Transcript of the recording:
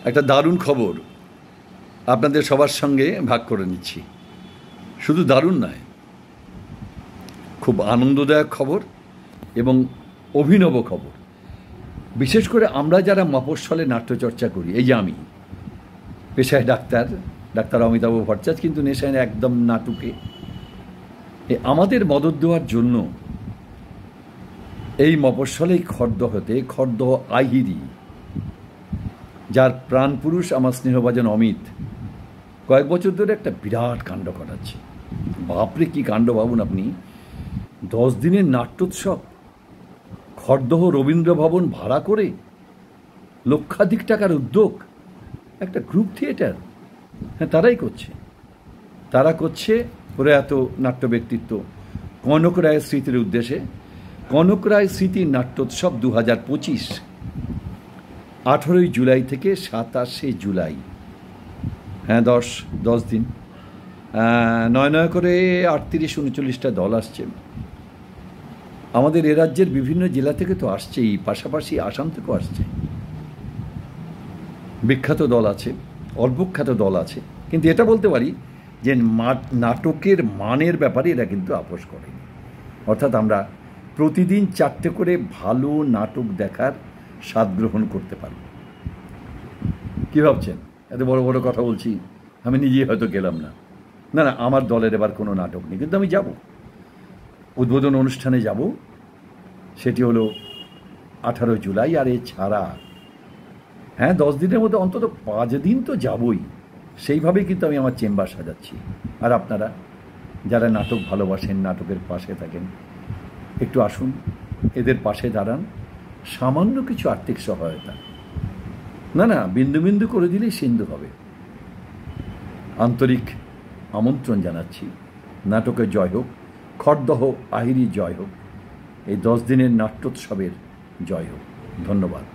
একটা দারুণ খবর আপনাদের সবার সঙ্গে ভাগ করে নিচ্ছি। শুধু দারুণ নয়, খুব আনন্দদায়ক খবর এবং অভিনব খবর। বিশেষ করে আমরা যারা মফস্বলে নাট্যচর্চা করি, এই যে আমি পেশায় ডাক্তার অমিতাভ ভট্টাচার্য, কিন্তু নেশায় একদম নাটকে। আমাদের মদত দেওয়ার জন্য এই মফস্বলেই খড়দহ আহিরি, যার প্রাণপুরুষ আমার স্নেহভাজন অমিত কয়েক বছর ধরে একটা বিরাট কাণ্ড ঘটাচ্ছে। বাপরে কি কাণ্ড ভাবুন আপনি! 10 দিনের নাট্যোৎসব, খড়দহ রবীন্দ্র ভবন ভাড়া করে, লক্ষাধিক টাকার উদ্যোগ, একটা গ্রুপ থিয়েটার। হ্যাঁ, তারা করছে প্রয়াত নাট্য ব্যক্তিত্ব কনক রায়ের স্মৃতির উদ্দেশ্যে কনক রায় স্মৃতি নাট্যোৎসব 2025, 18 জুলাই থেকে 27 জুলাই। হ্যাঁ, 10 দিন, নয় করে 38-39টা দল আসছে। আমাদের এ রাজ্যের বিভিন্ন জেলা থেকে তো আসছেই, পাশাপাশি আসাম থেকেও আসছে। বিখ্যাত দল আছে, অল্পখ্যাত দল আছে, কিন্তু এটা বলতে পারি যে নাটকের মানের ব্যাপারে এরা কিন্তু আপোষ করেনি। অর্থাৎ আমরা প্রতিদিন 4টে করে ভালো নাটক দেখার স্বাদ গ্রহণ করতে পারব। কী ভাবছেন? এত বড় বড় কথা বলছি, আমি নিজেই হয়তো গেলাম না। আমার দলের এবার কোনো নাটক নেই, কিন্তু আমি যাব, উদ্বোধন অনুষ্ঠানে যাব। সেটি হলো 18 জুলাই। আর এছাড়া হ্যাঁ, 10 দিনের মধ্যে অন্তত 5 দিন তো যাবই। সেইভাবেই কিন্তু আমি আমার চেম্বার সাজাচ্ছি। আর আপনারা যারা নাটক ভালোবাসেন, নাটকের পাশে থাকেন, একটু আসুন, এদের পাশে দাঁড়ান। সামান্য কিছু আর্থিক সহায়তা, বিন্দু বিন্দু করে দিলেই সিন্ধু হবে। আন্তরিক আমন্ত্রণ জানাচ্ছি। নাটকের জয় হোক, খড়দহ আহিরি জয় হোক, এই 10 দিনের নাট্যোৎসবের জয় হোক। ধন্যবাদ।